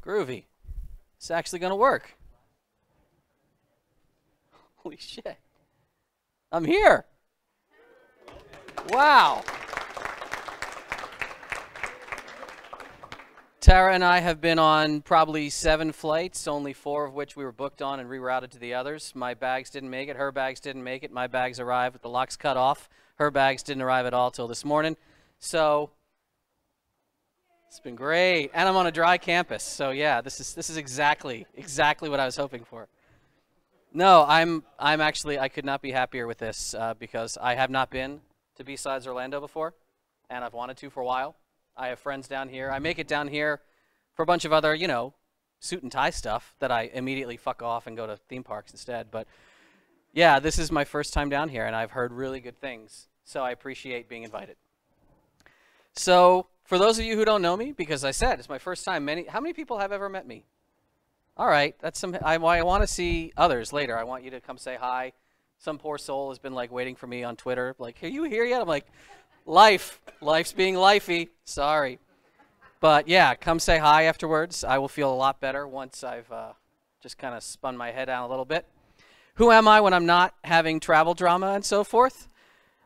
Groovy. It's actually going to work. Holy shit. I'm here. Wow. Tara and I have been on probably 7 flights, only 4 of which we were booked on and rerouted to the others. My bags didn't make it. Her bags didn't make it. My bags arrived with the locks cut off. Her bags didn't arrive at all till this morning. So it's been great. And I'm on a dry campus. So yeah, this is exactly what I was hoping for. No, I'm actually, I could not be happier with this because I have not been to B-Sides Orlando before, and I've wanted to for a while. I have friends down here. I make it down here for a bunch of other, you know, suit and tie stuff that I immediately fuck off and go to theme parks instead. But yeah, this is my first time down here, and I've heard really good things. So I appreciate being invited. So for those of you who don't know me, because I said it's my first time, how many people have ever met me? All right, that's some. I want to see others later. I want you to come say hi. Some poor soul has been like waiting for me on Twitter, like, are you here yet? I'm like, life's being lifey. Sorry, but yeah, come say hi afterwards. I will feel a lot better once I've just kind of spun my head down a little bit. Who am I when I'm not having travel drama and so forth?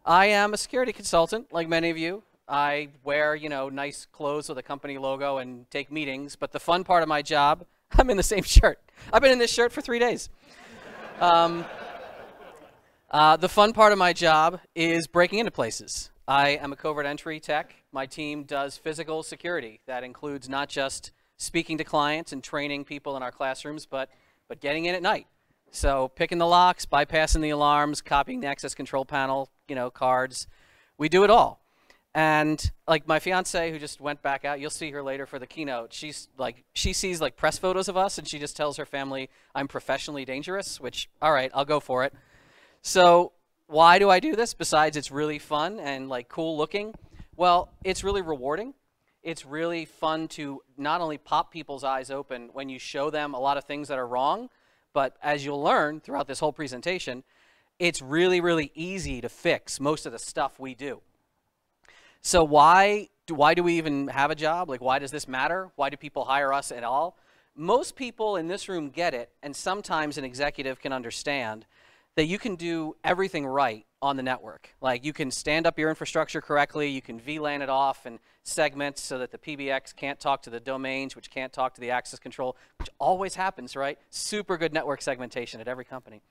I am a security consultant, like many of you. I wear, you know, nice clothes with a company logo and take meetings. But the fun part of my job, I'm in the same shirt. I've been in this shirt for 3 days. The fun part of my job is breaking into places. I am a covert entry tech. My team does physical security. That includes not just speaking to clients and training people in our classrooms, but getting in at night. So picking the locks, bypassing the alarms, copying the access control panel, you know, cards. We do it all. And like my fiance who just went back out, you'll see her later for the keynote. She's like, she sees like press photos of us and she just tells her family I'm professionally dangerous, which, all right, I'll go for it. So why do I do this besides it's really fun and like cool looking? Well, it's really rewarding. It's really fun to not only pop people's eyes open when you show them a lot of things that are wrong, but as you'll learn throughout this whole presentation, it's really, really easy to fix most of the stuff we do. So why do we even have a job? Like, why does this matter? Why do people hire us at all? Most people in this room get it, and sometimes an executive can understand that you can do everything right on the network. Like, you can stand up your infrastructure correctly, you can VLAN it off and segment so that the PBX can't talk to the domains, which can't talk to the access control, which always happens, right? Super good network segmentation at every company.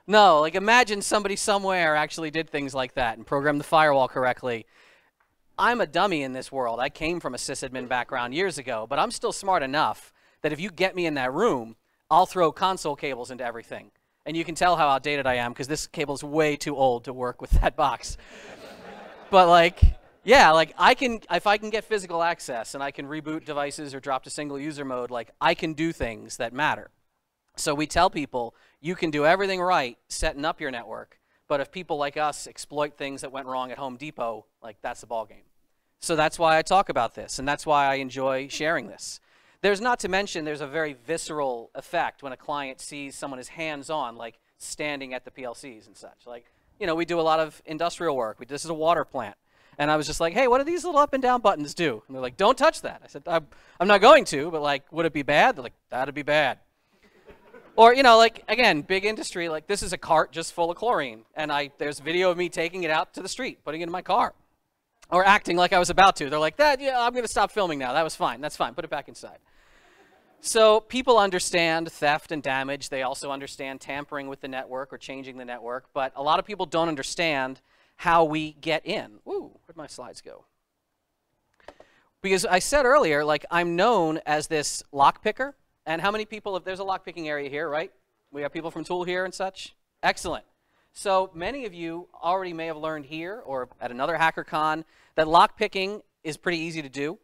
No, like imagine somebody somewhere actually did things like that and programmed the firewall correctly. I'm a dummy in this world. I came from a sysadmin background years ago, but I'm still smart enough that if you get me in that room, I'll throw console cables into everything. And you can tell how outdated I am because this cable's way too old to work with that box. But like, yeah, like if I can get physical access and I can reboot devices or drop to single user mode, like I can do things that matter. So we tell people you can do everything right setting up your network, but if people like us exploit things that went wrong at Home Depot, like that's the ballgame. So that's why I talk about this, and that's why I enjoy sharing this. There's not to mention there's a very visceral effect when a client sees someone is hands-on, like standing at the PLCs and such. Like, you know, we do a lot of industrial work. This is a water plant. And I was just like, hey, what do these little up and down buttons do? And they're like, don't touch that. I said, I'm not going to, but like, would it be bad? They're like, that'd be bad. Or, you know, like, again, big industry, like this is a cart just full of chlorine. And there's video of me taking it out to the street, putting it in my car. Or acting like I was about to. They're like, yeah, I'm going to stop filming now. That was fine. That's fine. Put it back inside. So people understand theft and damage. They also understand tampering with the network or changing the network. But a lot of people don't understand how we get in. Ooh, where'd my slides go? Because I said earlier, like, I'm known as this lockpicker. And how many people, if there's a lockpicking area here, right? We have people from TOOOL here and such. Excellent. So many of you already may have learned here or at another HackerCon that lockpicking is pretty easy to do.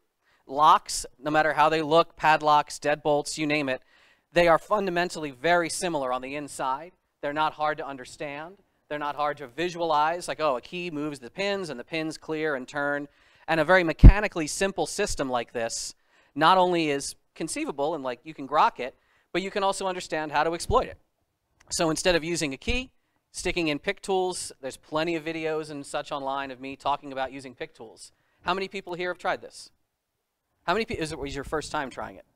Locks, no matter how they look, padlocks, deadbolts, you name it, they are fundamentally very similar on the inside. They're not hard to understand. They're not hard to visualize, like, oh, a key moves the pins and the pins clear and turn. And a very mechanically simple system like this not only is conceivable and like you can grok it, but you can also understand how to exploit it. So instead of using a key, sticking in pick tools, there's plenty of videos and such online of me talking about using pick tools. How many people here have tried this? How many people, was your first time trying it?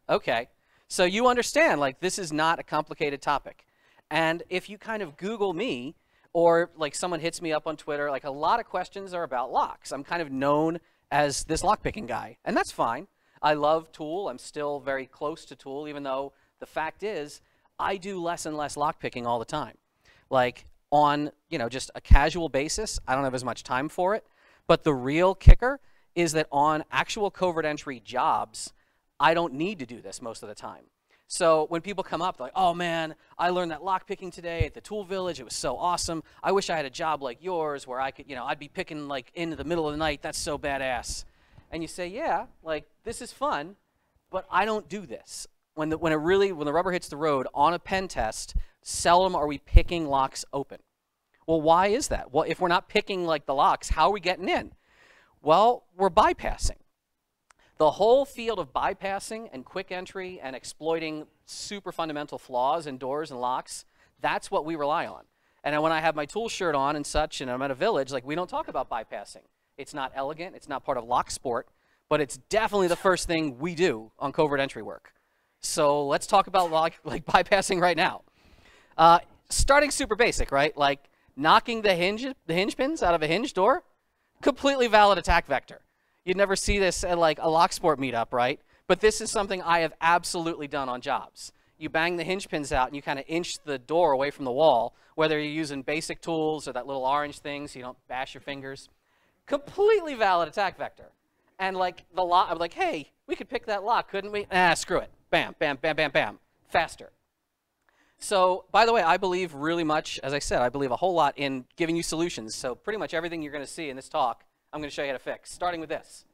Okay. So you understand, like, this is not a complicated topic. And if you kind of Google me, or like someone hits me up on Twitter, like a lot of questions are about locks. I'm kind of known as this lockpicking guy, and that's fine. I love TOOOL. I'm still very close to TOOOL, even though the fact is I do less and less lockpicking all the time. Like on, you know, just a casual basis, I don't have as much time for it. But the real kicker is that on actual covert entry jobs, I don't need to do this most of the time. So when people come up, they're like, oh man, I learned that lockpicking today at the Tool Village. It was so awesome. I wish I had a job like yours where I could, you know, I'd be picking like into the middle of the night. That's so badass. And you say, yeah, like this is fun, but I don't do this. When the rubber hits the road on a pen test, seldom are we picking locks open. Well, why is that? Well, if we're not picking like the locks, how are we getting in? Well, we're bypassing. The whole field of bypassing and quick entry and exploiting super fundamental flaws in doors and locks, that's what we rely on. And when I have my tool shirt on and such, and I'm at a village, like we don't talk about bypassing. It's not elegant, it's not part of lock sport, but it's definitely the first thing we do on covert entry work. So let's talk about like bypassing right now. Starting super basic, right? Like knocking the hinge pins out of a hinge door, completely valid attack vector. You'd never see this at like a lock sport meetup, right? But this is something I have absolutely done on jobs. You bang the hinge pins out and you kind of inch the door away from the wall, whether you're using basic tools or that little orange thing so you don't bash your fingers. Completely valid attack vector. And like the lock, I'm like, hey, we could pick that lock, couldn't we? Ah, screw it. Bam, bam, bam, bam, bam. Faster. So, by the way, I believe really much, as I said, I believe a whole lot in giving you solutions. So pretty much everything you're going to see in this talk, I'm going to show you how to fix, starting with this.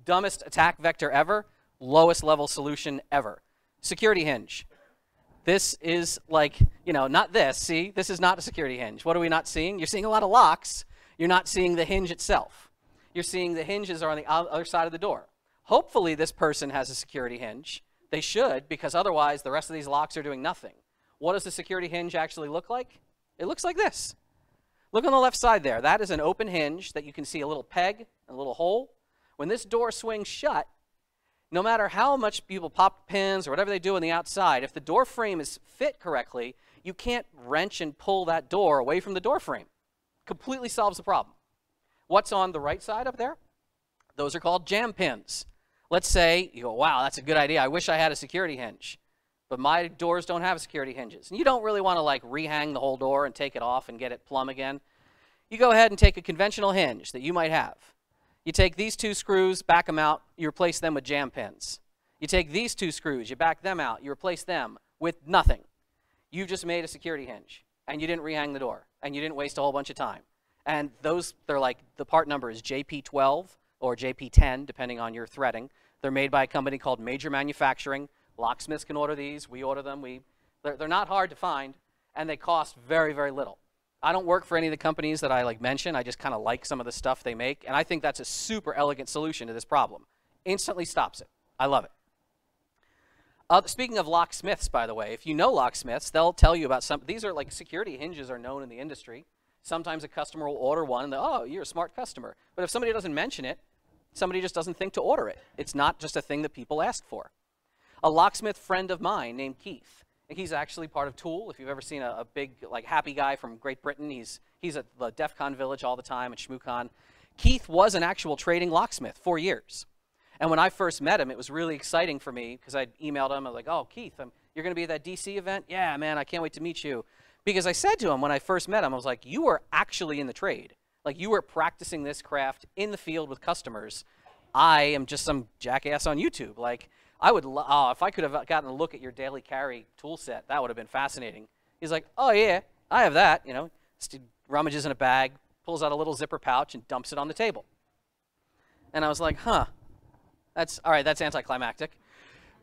Dumbest attack vector ever, lowest level solution ever. Security hinge. This is like, you know, not this. See, this is not a security hinge. What are we not seeing? You're seeing a lot of locks. You're not seeing the hinge itself. You're seeing the hinges are on the other side of the door. Hopefully this person has a security hinge. They should, because otherwise the rest of these locks are doing nothing. What does the security hinge actually look like? It looks like this. Look on the left side there. That is an open hinge that you can see a little peg and a little hole. When this door swings shut, no matter how much people pop pins or whatever they do on the outside, if the door frame is fit correctly, you can't wrench and pull that door away from the door frame. Completely solves the problem. What's on the right side up there? Those are called jam pins. Let's say you go, wow, that's a good idea. I wish I had a security hinge. But my doors don't have security hinges. And you don't really want to like rehang the whole door and take it off and get it plumb again. You go ahead and take a conventional hinge that you might have. You take these two screws, back them out, you replace them with jam pins. You take these two screws, you back them out, you replace them with nothing. You just made a security hinge, and you didn't rehang the door, and you didn't waste a whole bunch of time. And those, they're like, the part number is JP12 or JP10, depending on your threading. They're made by a company called Major Manufacturing. Locksmiths can order these. We order them. They're not hard to find, and they cost very, very little. I don't work for any of the companies that I like mention. I just kind of like some of the stuff they make, and I think that's a super elegant solution to this problem. Instantly stops it. I love it. Speaking of locksmiths, by the way, if you know locksmiths, they'll tell you about some. These are like security hinges are known in the industry. Sometimes a customer will order one, and oh, you're a smart customer. But if somebody doesn't mention it, somebody just doesn't think to order it. It's not just a thing that people ask for. A locksmith friend of mine named Keith. He's actually part of TOOOL. If you've ever seen a big, like, happy guy from Great Britain, he's at the DEF CON Village all the time at ShmooCon. Keith was an actual trading locksmith for years. And when I first met him, it was really exciting for me because I emailed him. I was like, oh, Keith, you're going to be at that DC event? Yeah, man, I can't wait to meet you. Because I said to him when I first met him, I was like, you are actually in the trade. Like, you are practicing this craft in the field with customers. I am just some jackass on YouTube. Like, I would, if I could have gotten a look at your daily carry tool set, that would have been fascinating. He's like, oh yeah, I have that. You know, rummages in a bag, pulls out a little zipper pouch and dumps it on the table. And I was like, huh, that's, all right, that's anticlimactic.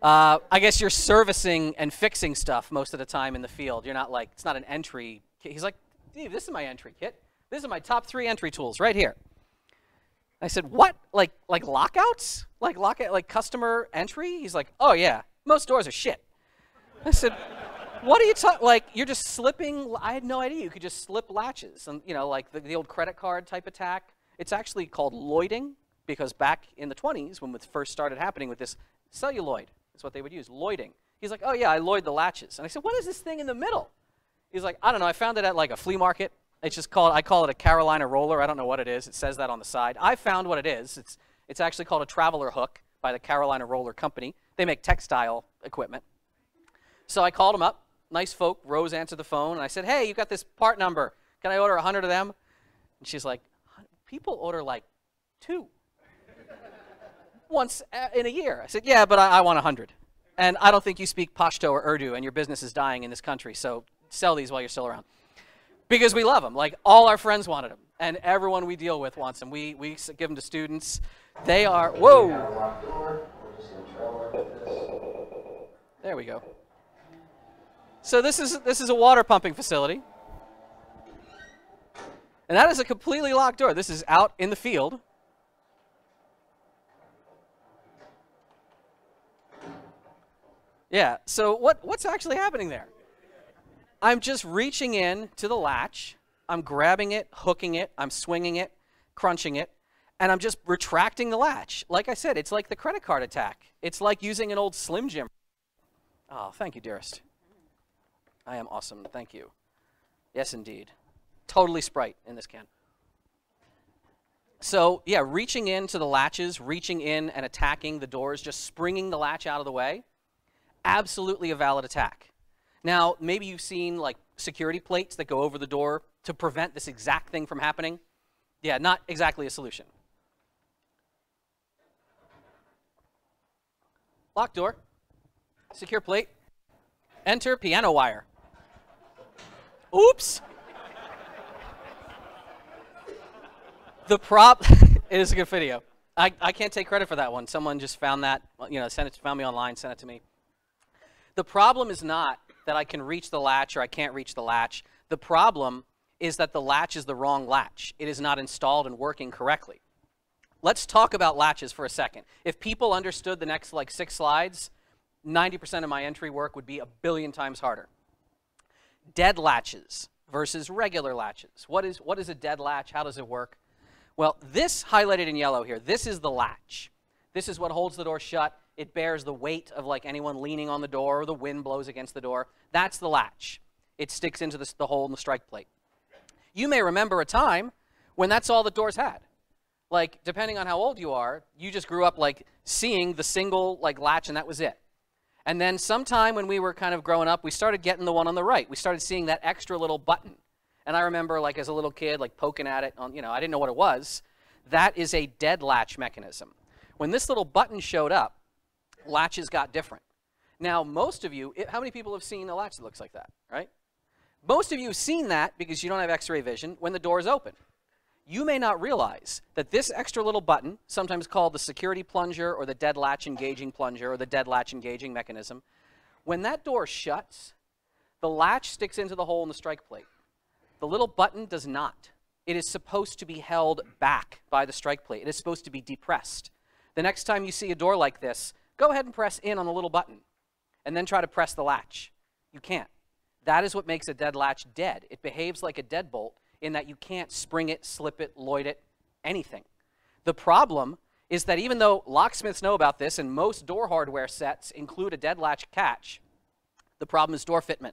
I guess you're servicing and fixing stuff most of the time in the field. You're not like, it's not an entry kit. He's like, Steve, this is my entry kit. This is my top 3 entry tools right here. I said, what? Like lockouts? Like customer entry? He's like, oh yeah, most doors are shit. I said, what are you talking, like you're just slipping, I had no idea you could just slip latches. And you know, like the old credit card type attack. It's actually called lloyding because back in the 20s when it first started happening with this celluloid, is what they would use, lloyding. He's like, oh yeah, I lloyd the latches. And I said, what is this thing in the middle? He's like, I don't know, I found it at like a flea market. It's just called, I call it a Carolina roller. I don't know what it is. It says that on the side. I found what it is. It's actually called a traveler hook by the Carolina Roller Company. They make textile equipment. So I called them up. Nice folk. Rose answered the phone. And I said, hey, you got this part number. Can I order 100 of them? And she's like, people order like 2 once in a year. I said, yeah, but I want 100. And I don't think you speak Pashto or Urdu, and your business is dying in this country. So sell these while you're still around. Because we love them. Like, all our friends wanted them. And everyone we deal with wants them. We give them to students. They are, whoa. There we go. So this is a water pumping facility. And that is a completely locked door. This is out in the field. Yeah, so what's actually happening there? I'm just reaching in to the latch. I'm grabbing it, hooking it, I'm swinging it, crunching it, and I'm just retracting the latch. Like I said, it's like the credit card attack. It's like using an old Slim Jim. Oh, thank you, dearest. I am awesome. Thank you. Yes, indeed. Totally Sprite in this can. So, yeah, reaching into the latches, reaching in and attacking the doors, just springing the latch out of the way, absolutely a valid attack. Now, maybe you've seen like security plates that go over the door to prevent this exact thing from happening. Yeah, not exactly a solution. Lock door, secure plate, enter piano wire. Oops. The it is a good video. I can't take credit for that one. Someone just found that, you know, found me online, sent it to me. The problem is not that I can reach the latch or I can't reach the latch. The problem is that the latch is the wrong latch. It is not installed and working correctly. Let's talk about latches for a second. If people understood the next like 6 slides, 90% of my entry work would be a billion times harder. Dead latches versus regular latches. What is a dead latch? How does it work? Well, this highlighted in yellow here, this is the latch. This is what holds the door shut. It bears the weight of like anyone leaning on the door or the wind blows against the door. That's the latch. It sticks into the hole in the strike plate. You may remember a time when that's all the doors had. Like, depending on how old you are, you just grew up like seeing the single like latch and that was it. And then sometime when we were kind of growing up, we started getting the one on the right. We started seeing that extra little button. And I remember like as a little kid like poking at it on, you know, I didn't know what it was. That is a dead latch mechanism. When this little button showed up, latches got different. Now, most of you, how many people have seen a latch that looks like that, right? Most of you have seen that because you don't have x-ray vision when the door is open. You may not realize that this extra little button, sometimes called the security plunger or the dead latch engaging plunger or the dead latch engaging mechanism, when that door shuts, the latch sticks into the hole in the strike plate. The little button does not. It is supposed to be held back by the strike plate. It is supposed to be depressed. The next time you see a door like this, go ahead and press in on the little button and then try to press the latch. You can't. That is what makes a dead latch dead. It behaves like a deadbolt in that you can't spring it, slip it, lloyd it, anything. The problem is that even though locksmiths know about this and most door hardware sets include a dead latch catch, the problem is door fitment.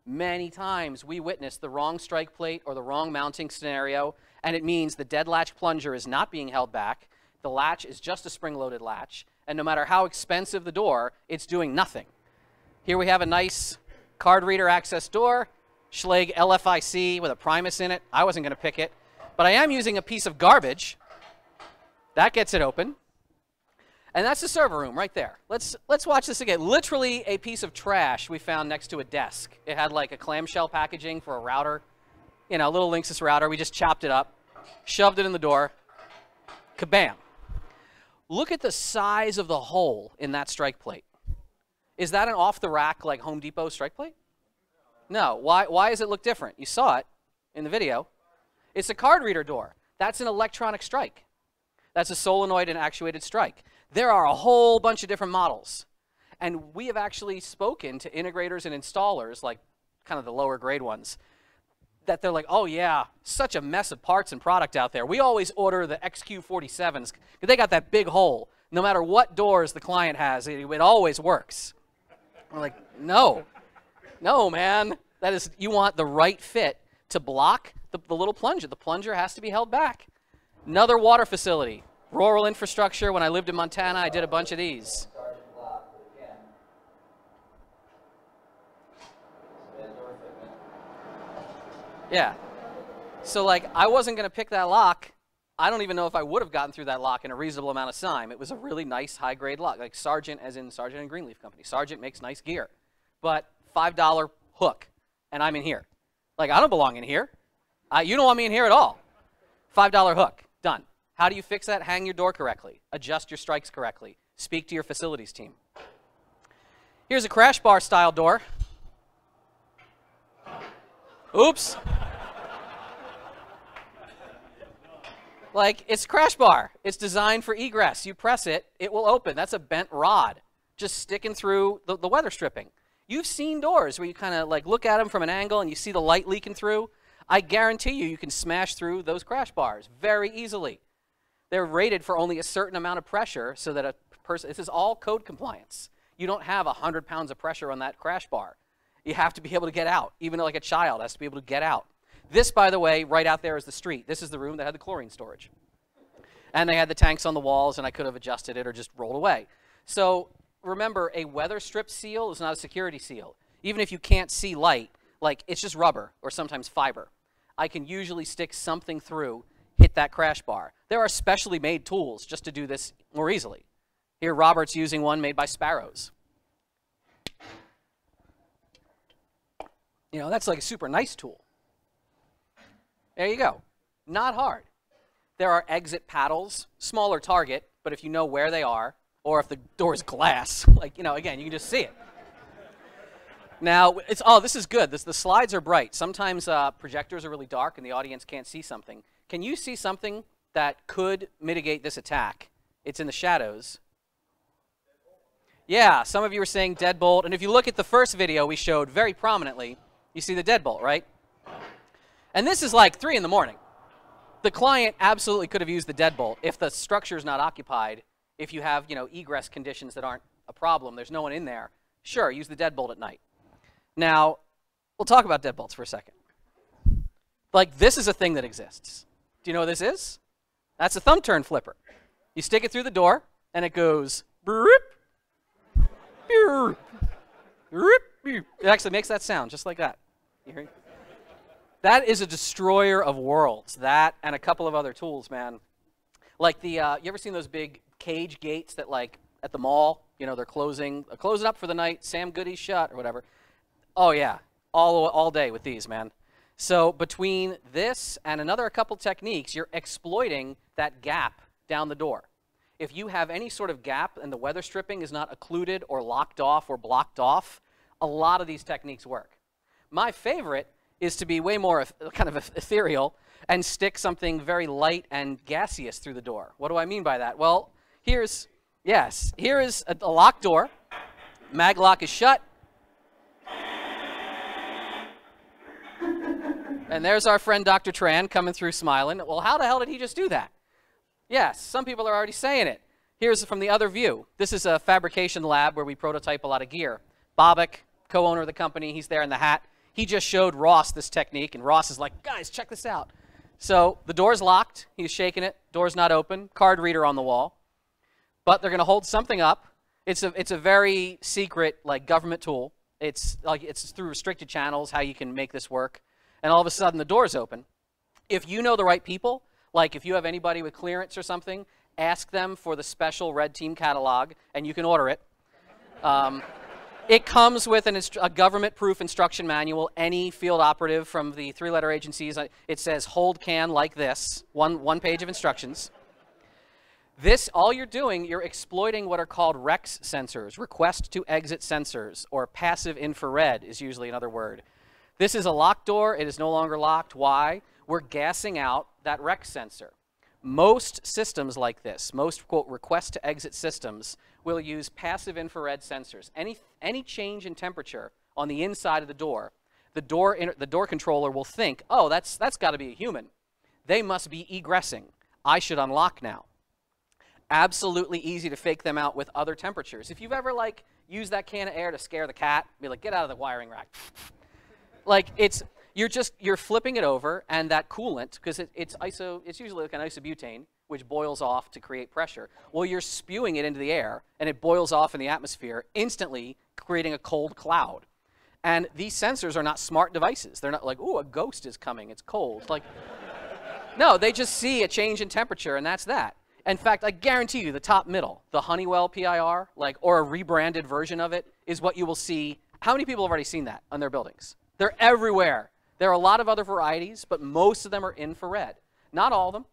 Many times we witness the wrong strike plate or the wrong mounting scenario, and it means the dead latch plunger is not being held back. The latch is just a spring-loaded latch, and no matter how expensive the door, it's doing nothing. Here we have a nice card reader access door, Schlage LFIC with a Primus in it. I wasn't going to pick it, but I am using a piece of garbage. That gets it open. And that's the server room right there. Let's watch this again. Literally a piece of trash we found next to a desk. It had like a clamshell packaging for a router, you know, a little Linksys router. We just chopped it up, shoved it in the door, kabam. Look at the size of the hole in that strike plate. Is that an off-the-rack like Home Depot strike plate? No. Why does it look different? You saw it in the video. It's a card reader door. That's an electronic strike. That's a solenoid and actuated strike. There are a whole bunch of different models. And we have actually spoken to integrators and installers, like kind of the lower grade ones, that they're like, oh yeah, such a mess of parts and product out there. We always order the XQ47s because they got that big hole. No matter what doors the client has, it always works. I'm like, no. No, man. That is, you want the right fit to block the little plunger. The plunger has to be held back. Another water facility. Rural infrastructure. When I lived in Montana, I did a bunch of these. Yeah. So, like, I wasn't going to pick that lock. I don't even know if I would have gotten through that lock in a reasonable amount of time. It was a really nice, high-grade lock. Like Sargent, as in Sargent and Greenleaf Company. Sargent makes nice gear. But $5 hook, and I'm in here. Like, I don't belong in here. You don't want me in here at all. $5 hook. Done. How do you fix that? Hang your door correctly. Adjust your strikes correctly. Speak to your facilities team. Here's a crash bar style door. Oops. Like, it's crash bar. It's designed for egress. You press it, it will open. That's a bent rod just sticking through the weather stripping. You've seen doors where you kind of like look at them from an angle and you see the light leaking through. I guarantee you can smash through those crash bars very easily. They're rated for only a certain amount of pressure so that a person, this is all code compliance. You don't have 100 pounds of pressure on that crash bar. You have to be able to get out. Even like a child has to be able to get out. This, by the way, right out there is the street. This is the room that had the chlorine storage. And they had the tanks on the walls, and I could have adjusted it or just rolled away. So remember, a weather strip seal is not a security seal. Even if you can't see light, like it's just rubber or sometimes fiber. I can usually stick something through, hit that crash bar. There are specially made tools just to do this more easily. Here, Robert's using one made by Sparrows. You know, that's like a super nice tool. There you go. Not hard. There are exit paddles, smaller target, but if you know where they are, or if the door is glass, like, you know, again, you can just see it. Now, it's, oh, this is good. The slides are bright. Sometimes projectors are really dark and the audience can't see something. Can you see something that could mitigate this attack? It's in the shadows. Yeah, some of you were saying deadbolt, and if you look at the first video we showed very prominently, you see the deadbolt, right? And this is like 3 in the morning. The client absolutely could have used the deadbolt if the structure is not occupied. If you have, you know, egress conditions that aren't a problem, there's no one in there. Sure, use the deadbolt at night. Now, we'll talk about deadbolts for a second. Like, this is a thing that exists. Do you know what this is? That's a thumb turn flipper. You stick it through the door, and it goes, it actually makes that sound just like that. You hear? That is a destroyer of worlds. That and a couple of other tools, man. Like the, you ever seen those big cage gates that, like, at the mall, you know, they're closing up for the night, Sam Goody's shut or whatever. Oh yeah, all day with these, man. So between this and a couple techniques, you're exploiting that gap down the door. If you have any sort of gap and the weather stripping is not occluded or locked off or blocked off, a lot of these techniques work. My favorite is to be way more kind of ethereal and stick something very light and gaseous through the door. What do I mean by that? Well, here is a locked door. Mag lock is shut. And there's our friend Dr. Tran coming through smiling. Well, how the hell did he just do that? Yes, some people are already saying it. Here's from the other view. This is a fabrication lab where we prototype a lot of gear. Bobak, co-owner of the company, he's there in the hat. He just showed Ross this technique, and Ross is like, guys, check this out. So the door's locked. He's shaking it. Door's not open. Card reader on the wall. But they're going to hold something up. It's a very secret, like, government tool. It's through restricted channels how you can make this work. And all of a sudden, the door's open. If you know the right people, like if you have anybody with clearance or something, ask them for the special Red Team catalog, and you can order it. It comes with a government-proof instruction manual. Any field operative from the 3-letter agencies, it says hold can like this, one page of instructions. This, all you're doing, you're exploiting what are called REX sensors, request to exit sensors, or passive infrared is usually another word. This is a locked door. It is no longer locked. Why? We're gassing out that REX sensor. Most systems like this, most, quote, request to exit systems, will use passive infrared sensors. Any change in temperature on the inside of the door controller will think, oh, that's got to be a human. They must be egressing. I should unlock now. absolutely easy to fake them out with other temperatures. If you've ever like used that can of air to scare the cat, be like, get out of the wiring rack. Like you're flipping it over, and that coolant, because it's usually like an isobutane, which boils off to create pressure. Well, you're spewing it into the air, and it boils off in the atmosphere, instantly creating a cold cloud. And these sensors are not smart devices. They're not like, ooh, a ghost is coming, it's cold. Like, no, they just see a change in temperature, and that's that. In fact, I guarantee you the top middle, the Honeywell PIR, like, or a rebranded version of it, is what you will see. How many people have already seen that on their buildings? They're everywhere. There are a lot of other varieties, but most of them are infrared. Not all of them.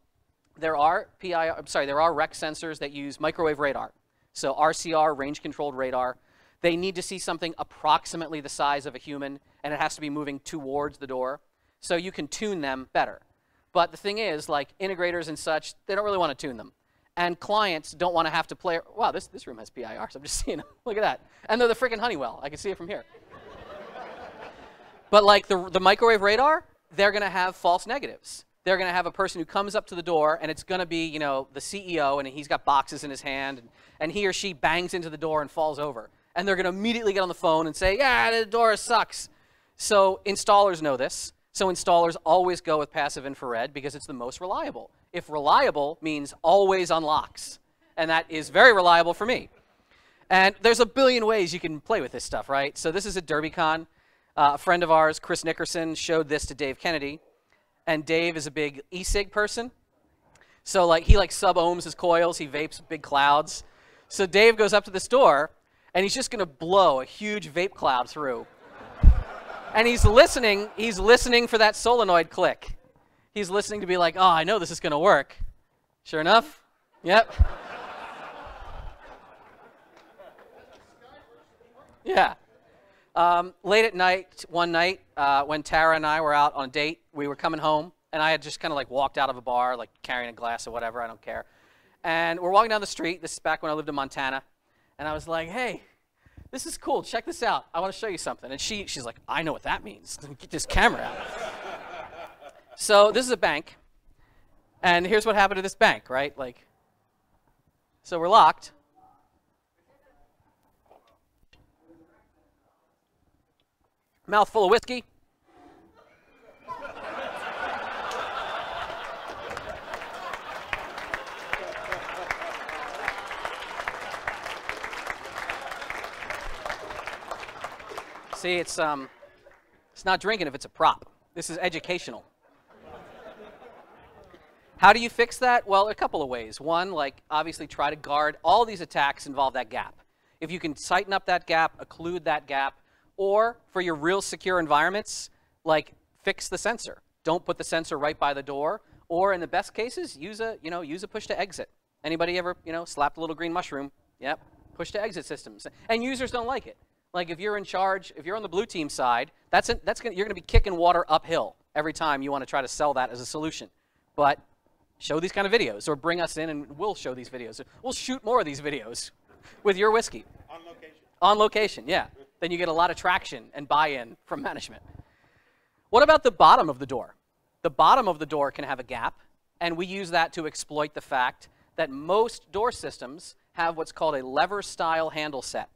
There are REC sensors that use microwave radar. So RCR, range-controlled radar. They need to see something approximately the size of a human, and it has to be moving towards the door. So you can tune them better. But the thing is, like integrators and such, they don't really want to tune them. And clients don't want to have to play. Wow, this room has PIRs. I'm just seeing them. Look at that. And they're the freaking Honeywell. I can see it from here. But like the microwave radar, they're going to have false negatives. They're going to have a person who comes up to the door, and it's going to be, you know, the CEO, and he's got boxes in his hand, and he or she bangs into the door and falls over. And they're going to immediately get on the phone and say, yeah, the door sucks. So installers know this. So installers always go with passive infrared because it's the most reliable. If reliable means always unlocks, and that is very reliable for me. And there's a billion ways you can play with this stuff, right? So this is at DerbyCon. A friend of ours, Chris Nickerson, showed this to Dave Kennedy. And Dave is a big e-cig person. So like he like sub-ohms his coils. He vapes big clouds. So Dave goes up to this door, and he's just going to blow a huge vape cloud through. And he's listening for that solenoid click. He's listening to be like, oh, I know this is going to work. Sure enough, yep. Yeah. Late at night, one night, when Tara and I were out on a date, we were coming home, and I had just kind of like walked out of a bar, like carrying a glass or whatever, I don't care. And we're walking down the street. This is back when I lived in Montana. And I was like, hey, this is cool. Check this out. I want to show you something. And she's like, I know what that means. Get this camera out. So this is a bank. And here's what happened to this bank, right? Like, so we're locked. Mouth full of whiskey. See, it's not drinking if it's a prop. This is educational. How do you fix that? Well, a couple of ways. One, like obviously try to guard. All these attacks involve that gap. If you can tighten up that gap, occlude that gap, or for your real secure environments, like fix the sensor. Don't put the sensor right by the door, or in the best cases, use a push to exit. Anybody ever, slapped a little green mushroom? Yep, push to exit systems. And users don't like it. Like if you're in charge, if you're on the blue team side, you're going to be kicking water uphill every time you want to try to sell that as a solution. But show these kind of videos, or bring us in and we'll show these videos. We'll shoot more of these videos with your whiskey. On location. On location, yeah. Then you get a lot of traction and buy-in from management. What about the bottom of the door? The bottom of the door can have a gap, and we use that to exploit the fact that most door systems have what's called a lever-style handle set.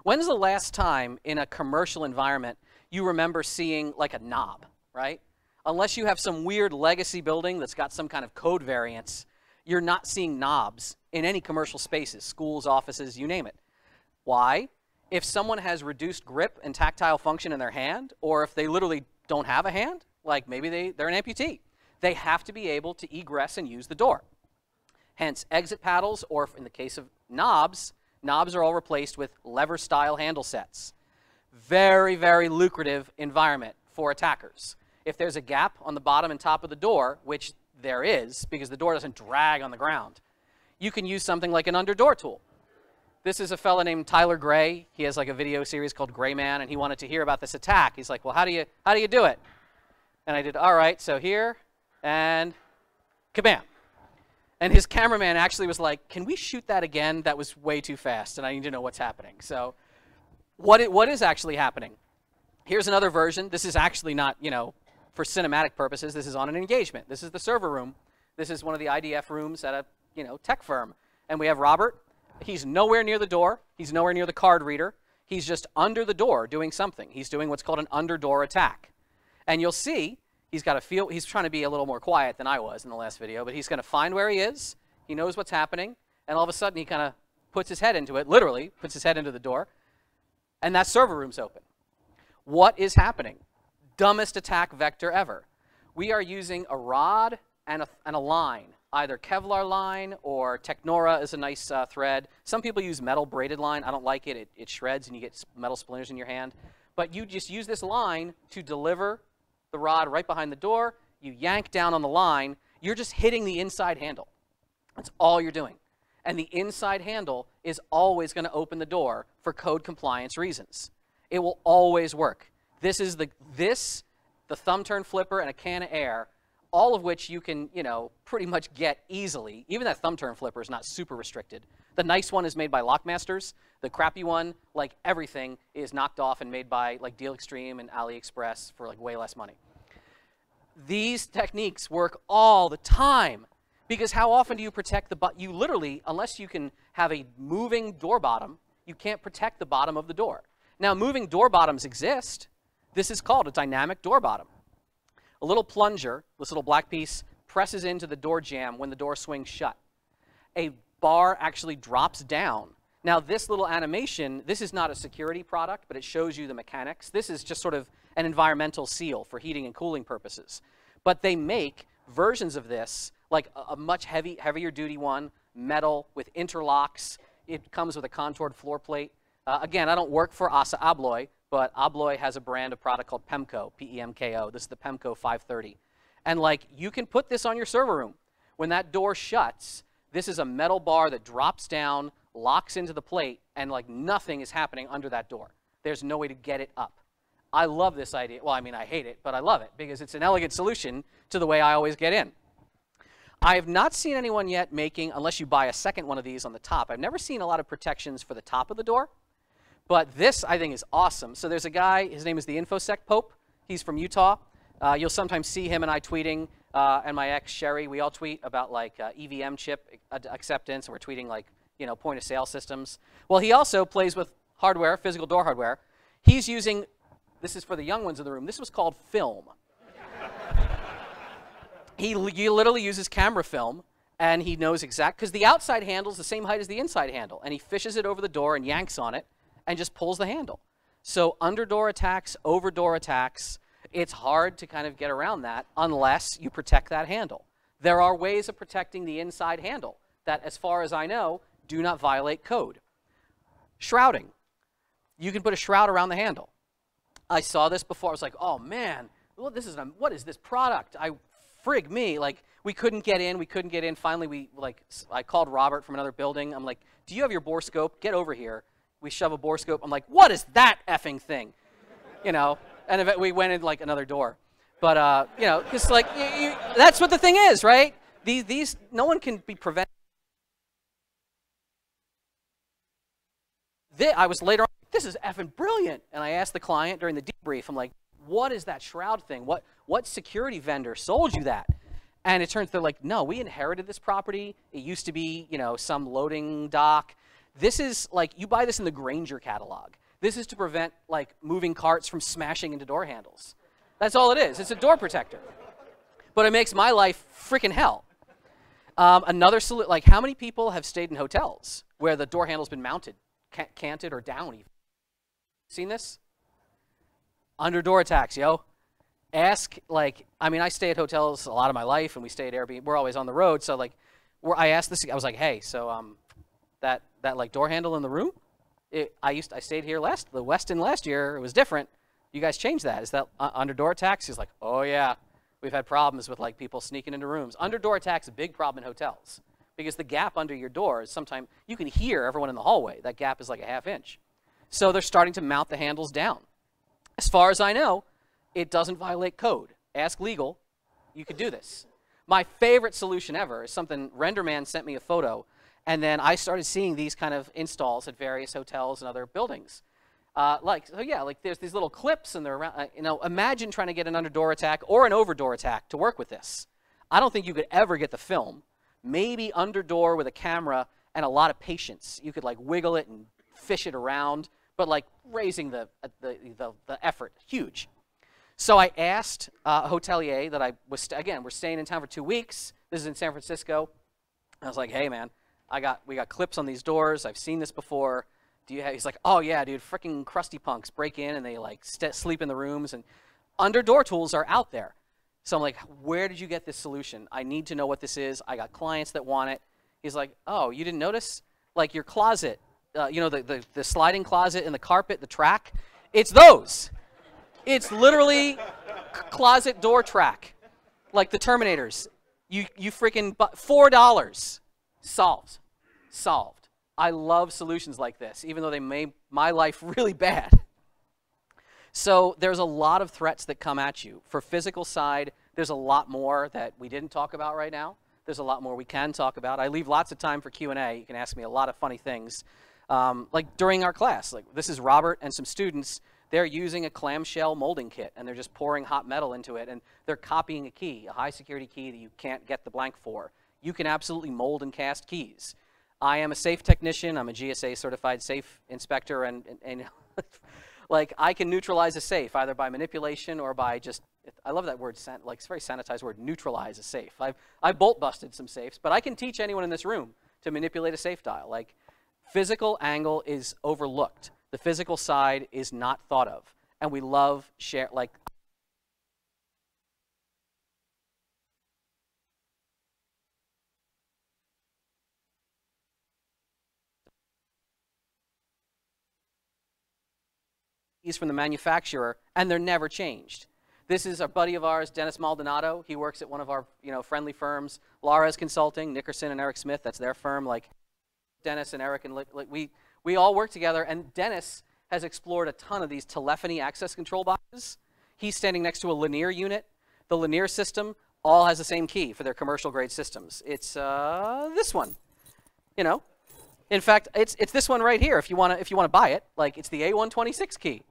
When's the last time in a commercial environment you remember seeing like a knob, right? Unless you have some weird legacy building that's got some kind of code variance, you're not seeing knobs in any commercial spaces, schools, offices, you name it. Why? If someone has reduced grip and tactile function in their hand, or if they literally don't have a hand, like maybe they're an amputee, they have to be able to egress and use the door. Hence, exit paddles, or in the case of knobs are all replaced with lever-style handle sets. Very, very lucrative environment for attackers. If there's a gap on the bottom and top of the door, which there is, because the door doesn't drag on the ground, you can use something like an under-door tool. This is a fella named Tyler Gray. He has like a video series called Gray Man, and he wanted to hear about this attack. He's like, well, how do you do it? And I did, all right, so here, and kabam. And his cameraman actually was like, can we shoot that again? That was way too fast, and I need to know what's happening. So what is actually happening? Here's another version. This is actually not, for cinematic purposes. This is on an engagement. This is the server room. This is one of the IDF rooms at a, tech firm. And we have Robert. He's nowhere near the door. He's nowhere near the card reader. He's just under the door doing something. He's doing what's called an under-door attack. And you'll see he's got to feel, he's trying to be a little more quiet than I was in the last video, but he's going to find where he is. He knows what's happening. And all of a sudden, he kind of puts his head into it, literally puts his head into the door. And that server room's open. What is happening? Dumbest attack vector ever. We are using a rod and a line, either Kevlar line or Technora is a nice thread. Some people use metal braided line. I don't like it. It shreds and you get metal splinters in your hand. But you just use this line to deliver the rod right behind the door. You yank down on the line. You're just hitting the inside handle. That's all you're doing. And the inside handle is always going to open the door for code compliance reasons. It will always work. This is the thumb turn flipper and a can of air, all of which you can, pretty much get easily. Even that thumb turn flipper is not super restricted. The nice one is made by Lockmasters. The crappy one, like everything, is knocked off and made by like Deal Extreme and AliExpress for like way less money. These techniques work all the time. Because how often do you protect the you literally, unless you can have a moving door bottom, you can't protect the bottom of the door. Now, moving door bottoms exist. This is called a dynamic door bottom. A little plunger, this little black piece, presses into the door jamb when the door swings shut. A bar actually drops down. Now, this little animation, this is not a security product, but it shows you the mechanics. This is just sort of an environmental seal for heating and cooling purposes. But they make versions of this, like a much heavier duty one, metal with interlocks. It comes with a contoured floor plate. Again, I don't work for ASSA ABLOY, but ABLOY has a brand of product called PEMCO, P-E-M-K-O. This is the PEMCO 530. And like, you can put this on your server room. When that door shuts, this is a metal bar that drops down, locks into the plate, and like nothing is happening under that door. There's no way to get it up. I love this idea. Well, I mean, I hate it, but I love it because it's an elegant solution to the way I always get in. I have not seen anyone yet making, unless you buy a second one of these on the top, I've never seen a lot of protections for the top of the door. But this, I think, is awesome. So there's a guy, his name is the InfoSec Pope. He's from Utah. You'll sometimes see him and I tweeting, and my ex, Sherry, we all tweet about like EVM chip acceptance, and we're tweeting like, point of sale systems. Well, he also plays with hardware, physical door hardware. He's using, this is for the young ones in the room, this was called film. He literally uses camera film, and he knows because the outside handle is the same height as the inside handle, and he fishes it over the door and yanks on it and just pulls the handle. So under door attacks, over door attacks, it's hard to kind of get around that unless you protect that handle. There are ways of protecting the inside handle that, as far as I know, do not violate code. Shrouding. You can put a shroud around the handle. I saw this before. I was like, oh man, what is this product? Frig me, like we couldn't get in. Finally, I called Robert from another building. I'm like, do you have your bore scope? Get over here. We shove a bore scope. I'm like, what is that effing thing? And we went in like another door. But, because like, that's what the thing is, right? These no one can be prevented. I was later on, this is effing brilliant. And I asked the client during the debrief, I'm like, what is that shroud thing? What security vendor sold you that? And it turns, they're like, no, we inherited this property. It used to be, some loading dock. This is like, you buy this in the Grainger catalog. This is to prevent like moving carts from smashing into door handles. That's all it is. It's a door protector. But it makes my life freaking hell. Another solution, like how many people have stayed in hotels where the door handle's been mounted, canted or down even? Seen this? Under door attacks, yo. Ask, like, I mean, I stay at hotels a lot of my life, and we stay at Airbnb. We're always on the road, so like, I asked this. I was like, hey, so that like door handle in the room, I stayed here the Westin last year. It was different. You guys changed that. Is that under door attacks? He's like, oh yeah, we've had problems with like people sneaking into rooms. Under door attacks, a big problem in hotels because the gap under your door is sometimes you can hear everyone in the hallway. That gap is like a ½ inch. So they're starting to mount the handles down. As far as I know, it doesn't violate code. Ask legal. You could do this. My favorite solution ever is something RenderMan sent me a photo, and then I started seeing these kind of installs at various hotels and other buildings. Like there's these little clips, and they're around. Imagine trying to get an under door attack or an over door attack to work with this. I don't think you could ever get the film. Maybe under door with a camera and a lot of patience. You could like wiggle it and fish it around, but like raising the effort, huge. So I asked a hotelier that I was, again, we're staying in town for 2 weeks. This is in San Francisco. I was like, hey man, we got clips on these doors. I've seen this before. Do you have, he's like, oh yeah, dude, freaking crusty punks break in and they like sleep in the rooms, and under door tools are out there. So I'm like, where did you get this solution? I need to know what this is. I got clients that want it. He's like, oh, you didn't notice? Like your closet, you know, the sliding closet and the carpet, the track, it's those. It's literally closet door track, like the Terminators. You freaking, $4. Solved. I love solutions like this, even though they made my life really bad. So there's a lot of threats that come at you. For physical side, there's a lot more that we didn't talk about right now. There's a lot more we can talk about. I leave lots of time for Q&A. You can ask me a lot of funny things. Like during our class, like this is Robert and some students. They're using a clamshell molding kit, and they're just pouring hot metal into it, and they're copying a key, a high security key that you can't get the blank for. You can absolutely mold and cast keys. I am a safe technician. I'm a GSA certified safe inspector, and like I can neutralize a safe either by manipulation or by just, I love that word, like it's a very sanitized word, neutralize a safe. I've bolt busted some safes, but I can teach anyone in this room to manipulate a safe dial. Like physical angle is overlooked. The physical side is not thought of, and we love share like. From the manufacturer, and they're never changed. This is a buddy of ours, Dennis Maldonado. He works at one of our friendly firms, Laura's Consulting, Nickerson and Eric Smith. That's their firm. Like Dennis and Eric and we all work together. And Dennis has explored a ton of these telephony access control boxes. He's standing next to a linear unit. The linear system all has the same key for their commercial grade systems. It's this one. You know, in fact, it's this one right here. If you want to buy it, like it's the A126 key.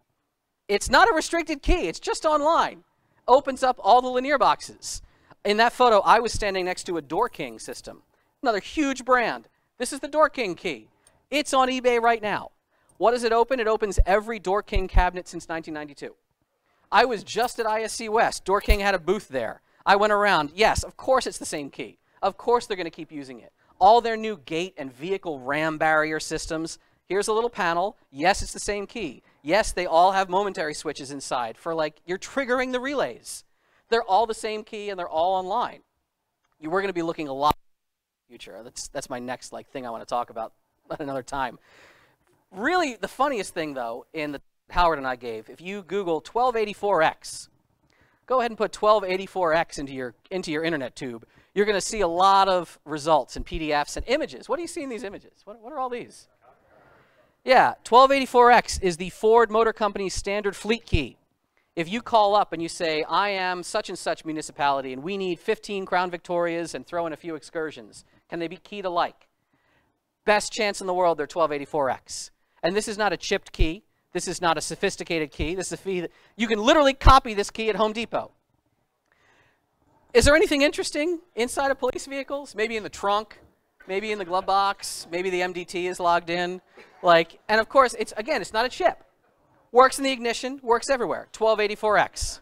It's not a restricted key. It's just online. Opens up all the linear boxes. In that photo, I was standing next to a Door King system, another huge brand. This is the Door King key. It's on eBay right now. What does it open? It opens every Door King cabinet since 1992. I was just at ISC West. Door King had a booth there. I went around. Yes, of course it's the same key. Of course they're going to keep using it. All their new gate and vehicle ram barrier systems, here's a little panel. Yes, it's the same key. Yes, they all have momentary switches inside for like, you're triggering the relays. They're all the same key and they're all online. We're going to be looking a lot in the future. That's my next like thing I want to talk about at another time. Really, the funniest thing though, in the Howard and I gave, if you Google 1284X, go ahead and put 1284X into your internet tube. You're going to see a lot of results and PDFs and images. What do you see in these images? What are all these? Yeah, 1284X is the Ford Motor Company's standard fleet key. If you call up and you say, I am such and such municipality and we need 15 Crown Victorias and throw in a few excursions, can they be keyed alike? Best chance in the world they're 1284X. And this is not a chipped key. This is not a sophisticated key. This is a key that you can literally copy this key at Home Depot. Is there anything interesting inside of police vehicles? Maybe in the trunk, maybe in the glove box, maybe the MDT is logged in. Like, and of course, it's not a chip. Works in the ignition, works everywhere. 1284X.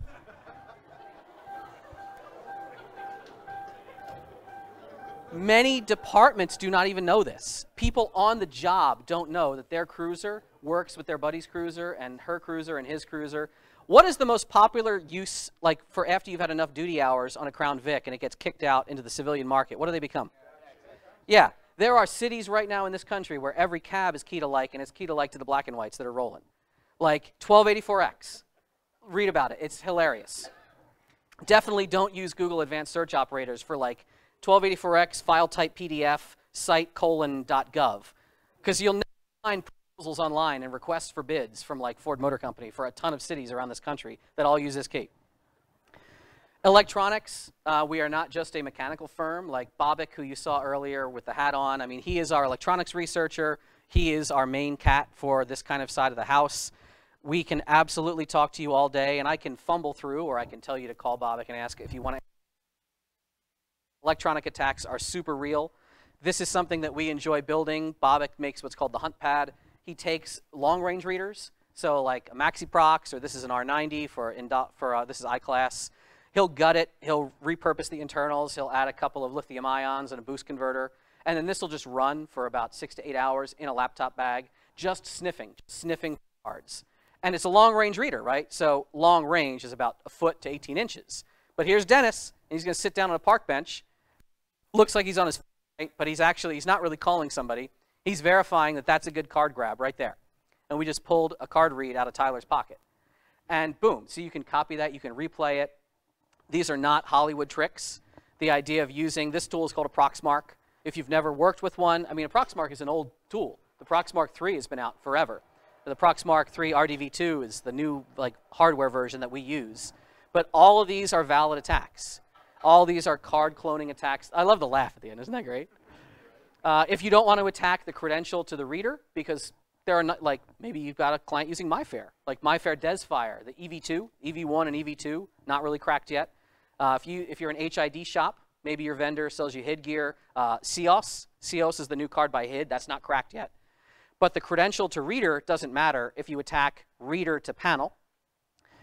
Many departments do not even know this. People on the job don't know that their cruiser works with their buddy's cruiser and her cruiser and his cruiser. What is the most popular use, like for after you've had enough duty hours on a Crown Vic and it gets kicked out into the civilian market? What do they become? Yeah, there are cities right now in this country where every cab is keyed alike, and it's keyed alike to the black and whites that are rolling. Like 1284X. Read about it. It's hilarious. Definitely don't use Google Advanced Search Operators for like 1284X file type PDF site:/.gov, because you'll never find proposals online and requests for bids from like Ford Motor Company for a ton of cities around this country that all use this key. Electronics, we are not just a mechanical firm like Bobik, who you saw earlier with the hat on. I mean, he is our electronics researcher. He is our main cat for this kind of side of the house. We can absolutely talk to you all day, and I can fumble through, or I can tell you to call Bobik and ask if you want to. Electronic attacks are super real. This is something that we enjoy building. Bobak makes what's called the hunt pad. He takes long-range readers, so like a MaxiProx, or this is an R90 for this is I-class. He'll gut it. He'll repurpose the internals. He'll add a couple of lithium ions and a boost converter. And then this will just run for about 6 to 8 hours in a laptop bag, just sniffing cards. And it's a long-range reader, right? So long range is about 1 foot to 18 inches. But here's Dennis, and he's going to sit down on a park bench. Looks like he's on his phone, right? But he's not really calling somebody. He's verifying that that's a good card grab right there. And we just pulled a card read out of Tyler's pocket. And boom, so you can copy that, you can replay it. These are not Hollywood tricks. The idea of using this tool is called a Proxmark. If you've never worked with one, I mean, a Proxmark is an old tool. The Proxmark 3 has been out forever. The Proxmark 3 RDV2 is the new hardware version that we use. But all of these are valid attacks. All these are card cloning attacks. I love the laugh at the end. Isn't that great? If you don't want to attack the credential to the reader, because there are not, maybe you've got a client using MyFair, like MyFair DesFire, the EV2, EV1 and EV2, not really cracked yet. If you're an HID shop, maybe your vendor sells you HID gear. CEOS is the new card by HID. That's not cracked yet. But the credential to reader doesn't matter if you attack reader to panel.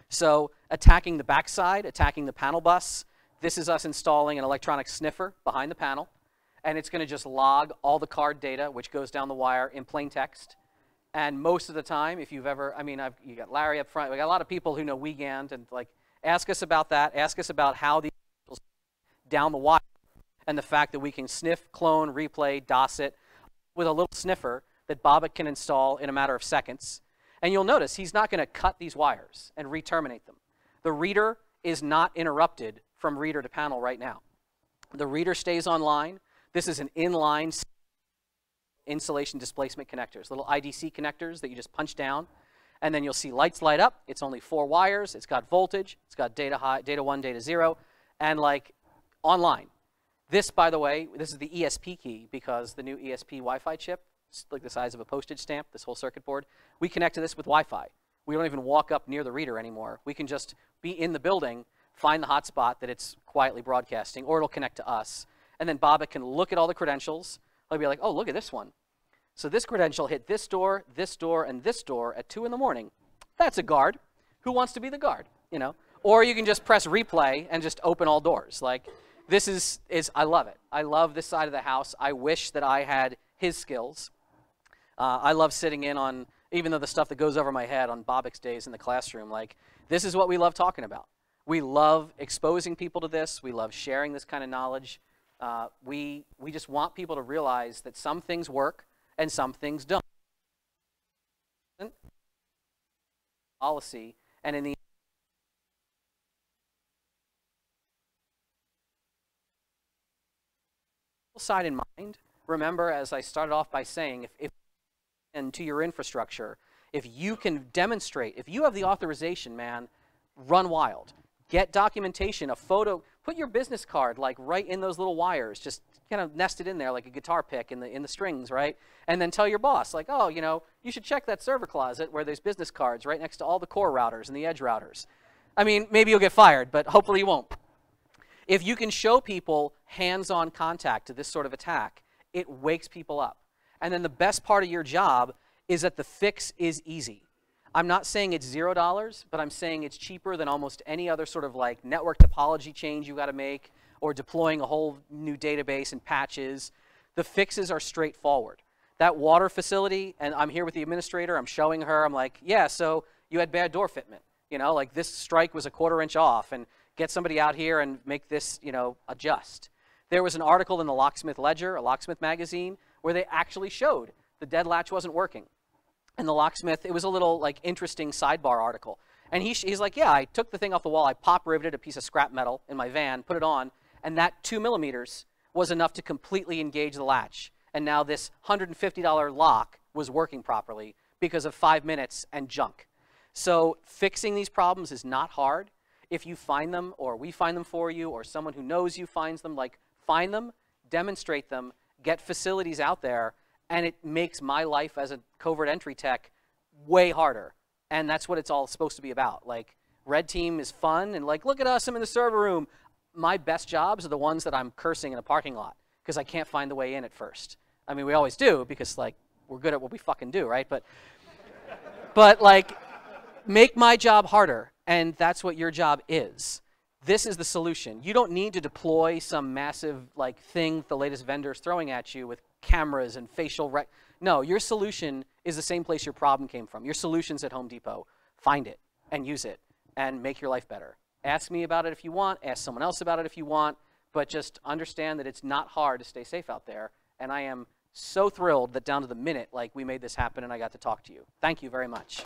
So attacking the backside, attacking the panel bus, this is us installing an electronic sniffer behind the panel. And it's going to just log all the card data, which goes down the wire in plain text. And most of the time, if you've ever, I mean, you got Larry up front. We got a lot of people who know Wiegand, and ask us about that. Ask us about how these down the wire, and the fact that we can sniff, clone, replay, DOS it with a little sniffer that Bobak can install in a matter of seconds. And you'll notice he's not going to cut these wires and re-terminate them. The reader is not interrupted from reader to panel right now. The reader stays online. This is an inline insulation displacement connectors, little IDC connectors that you just punch down. And then you'll see lights light up. It's only 4 wires. It's got voltage. It's got data 1, data 0, and online. This, by the way, this is the ESP key, because the new ESP Wi-Fi chip, it's like the size of a postage stamp, this whole circuit board. We connect to this with Wi-Fi. We don't even walk up near the reader anymore. We can just be in the building, find the hotspot that it's quietly broadcasting, or it'll connect to us. And then Bobak can look at all the credentials. He'll be like, oh, look at this one. So this credential hit this door, and this door at 2 in the morning. That's a guard. Who wants to be the guard? You know? Or you can just press replay and just open all doors. This is I love it. I love this side of the house. I wish that I had his skills. I love sitting in on, even though the stuff that goes over my head on Bobak's days in the classroom, this is what we love talking about. We love exposing people to this. We love sharing this kind of knowledge. We just want people to realize that some things work and some things don't. Policy, and in the side in mind, remember, as I started off by saying, and to your infrastructure, if you can demonstrate, if you have the authorization, man, run wild. Get documentation, a photo, put your business card right in those little wires, just kind of nested in there like a guitar pick in the strings, right? And then tell your boss, oh, you should check that server closet where there's business cards right next to all the core routers and the edge routers. I mean, maybe you'll get fired, but hopefully you won't. If you can show people hands-on contact to this sort of attack, it wakes people up. And then the best part of your job is that the fix is easy. I'm not saying it's $0, but I'm saying it's cheaper than almost any other sort of network topology change you got to make, or deploying a whole new database and patches. The fixes are straightforward. That water facility, and I'm here with the administrator, I'm showing her, I'm like, yeah, so you had bad door fitment. This strike was a 1/4 inch off, and get somebody out here and make this, adjust. There was an article in the Locksmith Ledger, a Locksmith magazine, where they actually showed the dead latch wasn't working. And the locksmith, it was a little interesting sidebar article. And he's like, yeah, I took the thing off the wall, I pop riveted a piece of scrap metal in my van, put it on, and that 2 millimeters was enough to completely engage the latch. And now this $150 lock was working properly because of 5 minutes and junk. So fixing these problems is not hard. If you find them, or we find them for you, or someone who knows you finds them, find them, demonstrate them, get facilities out there, and it makes my life as a covert entry tech way harder. And that's what it's all supposed to be about. Red team is fun, and look at us, I'm in the server room. My best jobs are the ones that I'm cursing in a parking lot, because I can't find the way in at first. I mean, we always do because, like, we're good at what we fucking do, right? But like, make my job harder, and that's what your job is. This is the solution. You don't need to deploy some massive, like, thing the latest vendor's throwing at you with cameras and facial No, your solution is the same place your problem came from. Your solution's at Home Depot. Find it and use it and make your life better. Ask me about it if you want. Ask someone else about it if you want. But just understand that it's not hard to stay safe out there. And I am so thrilled that down to the minute, like, we made this happen and I got to talk to you. Thank you very much.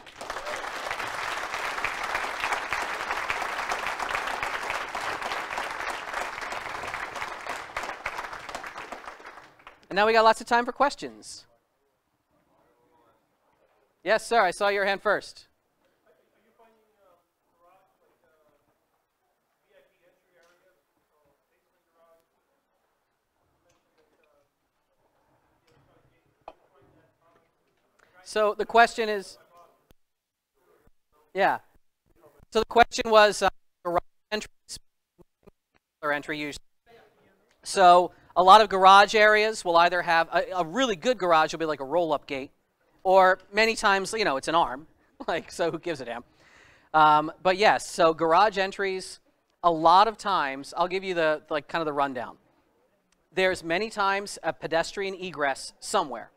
And now we got lots of time for questions. Yes, sir. I saw your hand first. So the question is, yeah. So the question was garage entry usually. So a lot of garage areas will either have a really good garage will be like a roll-up gate, or many times, you know, it's an arm. Like, so who gives a damn? But yes, so garage entries, a lot of times, I'll give you the kind of the rundown. There's many times a pedestrian egress somewhere,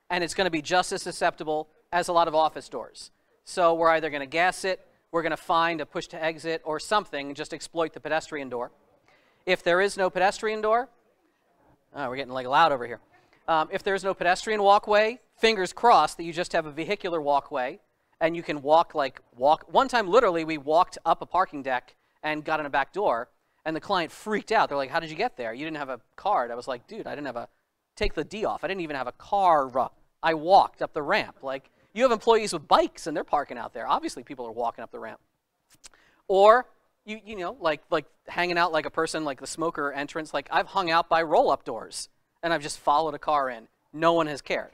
and it's going to be just as susceptible as a lot of office doors. So we're either going to gas it, we're going to find a push to exit or something and just exploit the pedestrian door. If there is no pedestrian door, oh, we're getting like loud over here. If there's no pedestrian walkway, fingers crossed that you just have a vehicular walkway and you can walk. One time, literally, we walked up a parking deck and got in a back door, and the client freaked out. They're like, how did you get there? You didn't have a card. I was like, dude, I didn't have a, take the D off. I didn't even have a car. I walked up the ramp. Like, you have employees with bikes and they're parking out there. Obviously, people are walking up the ramp. Or, you know, like hanging out like a person, like the smoker entrance. Like, I've hung out by roll-up doors, and I've just followed a car in. No one has cared.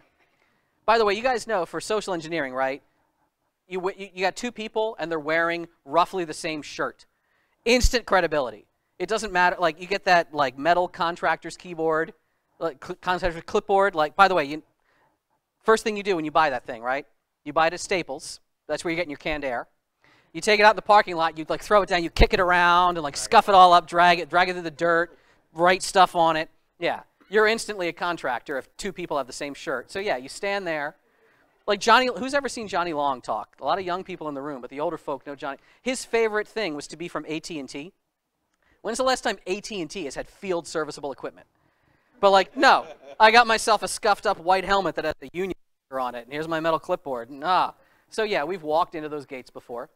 By the way, you guys know for social engineering, right? You got two people, and they're wearing roughly the same shirt. Instant credibility. It doesn't matter. Like, you get that, like, metal contractor's keyboard, like contractor's clipboard. Like, by the way, first thing you do when you buy that thing, right? You buy it at Staples. That's where you're getting your canned air. You take it out in the parking lot, you like throw it down, you kick it around and like scuff it all up, drag it through the dirt, write stuff on it. Yeah, you're instantly a contractor if two people have the same shirt. So yeah, you stand there. Like Johnny, who's ever seen Johnny Long talk? A lot of young people in the room, but the older folk know Johnny. His favorite thing was to be from AT&T. When's the last time AT&T has had field serviceable equipment? But like, no, I got myself a scuffed up white helmet that has a Union sticker on it, and here's my metal clipboard. Nah. So yeah, we've walked into those gates before.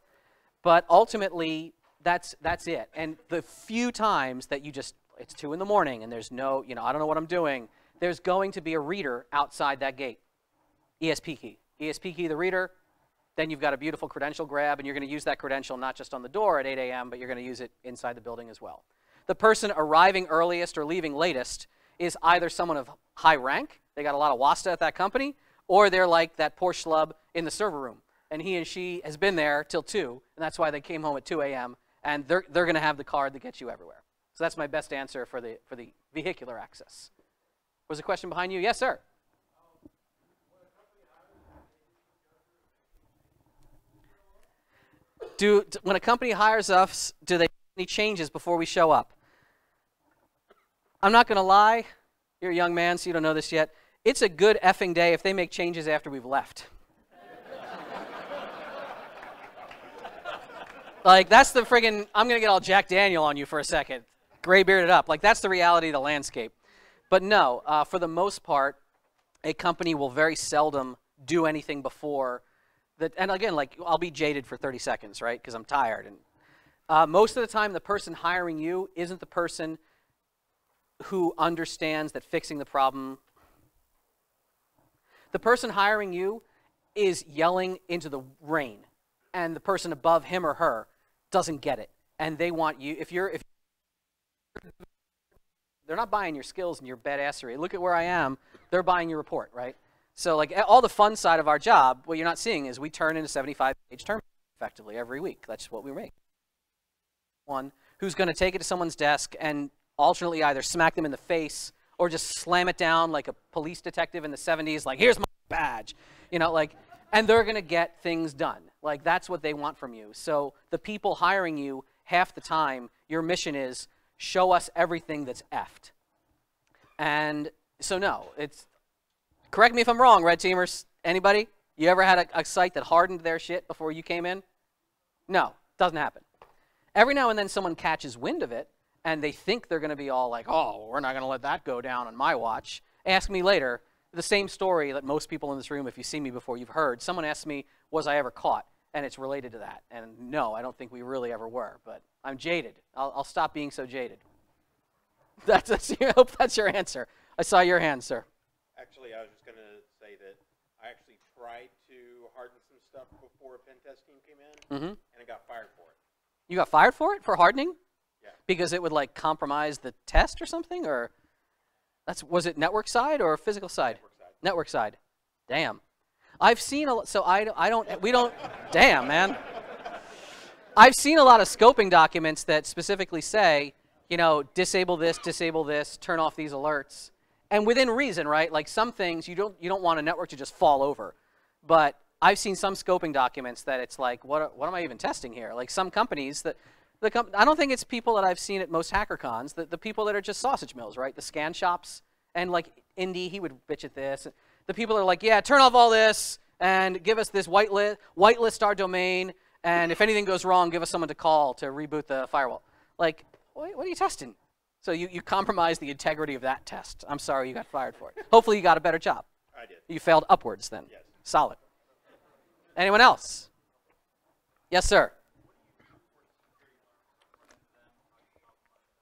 But ultimately, that's it. And the few times that you just, it's 2 in the morning and there's no, you know, I don't know what I'm doing, there's going to be a reader outside that gate. ESP key. ESP key the reader, then you've got a beautiful credential grab, and you're going to use that credential not just on the door at 8 a.m., but you're going to use it inside the building as well. The person arriving earliest or leaving latest is either someone of high rank, they got a lot of wasta at that company, or they're like that poor schlub in the server room. And he and she has been there till 2, and that's why they came home at 2 a.m., and they're going to have the card that gets you everywhere. So that's my best answer for the vehicular access. Was a question behind you? Yes, sir. When a company hires us, do they make any changes before we show up? I'm not going to lie. You're a young man, so you don't know this yet. It's a good effing day if they make changes after we've left. Like, that's the friggin', I'm going to get all Jack Daniel on you for a second. Gray bearded up. Like, that's the reality of the landscape. But no, for the most part, a company will very seldom do anything before that. And again, like, I'll be jaded for 30 seconds, right? Because I'm tired. And most of the time, the person hiring you isn't the person who understands that fixing the problem. The person hiring you is yelling into the rain, and the person above him or her doesn't get it, and they want you. If they're not buying your skills and your badassery. Look at where I am. They're buying your report, right? So like all the fun side of our job, what you're not seeing is we turn into 75-page terms effectively every week. That's what we make. One who's going to take it to someone's desk and alternately either smack them in the face or just slam it down like a police detective in the 70s, like, here's my badge, you know, like, and they're going to get things done. Like, that's what they want from you. So the people hiring you, half the time, your mission is show us everything that's effed. And so no, it's, correct me if I'm wrong, red teamers, anybody? You ever had a site that hardened their shit before you came in? No, doesn't happen. Every now and then someone catches wind of it, and they think they're going to be all like, oh, we're not going to let that go down on my watch. Ask me later. The same story that most people in this room, if you've seen me before, you've heard. Someone asked me, was I ever caught? And it's related to that. And no, I don't think we really ever were. But I'm jaded. I'll stop being so jaded. I hope that's your answer. I saw your hand, sir. Actually, I was just going to say that I actually tried to harden some stuff before a pen test team came in, and I got fired for it. You got fired for it? For hardening? Yeah. Because it would, like, compromise the test or something? Or was it network side or physical side? Network side. Network side. Damn. I've seen a lot, so we don't, damn, man. I've seen a lot of scoping documents that specifically say, you know, disable this, turn off these alerts. And within reason, right? Like some things you don't want a network to just fall over. But I've seen some scoping documents that it's like, what am I even testing here? Like some companies that, I don't think it's people that I've seen at most HackerCons, the people that are just sausage mills, right? The scan shops, and like Indy, he would bitch at this. The people are like, yeah, turn off all this and give us this whitelist our domain, and if anything goes wrong, give us someone to call to reboot the firewall. Like, what are you testing? So you compromise the integrity of that test. I'm sorry you got fired for it. Hopefully you got a better job. I did. You failed upwards then. Yes. Solid. Anyone else? Yes, sir.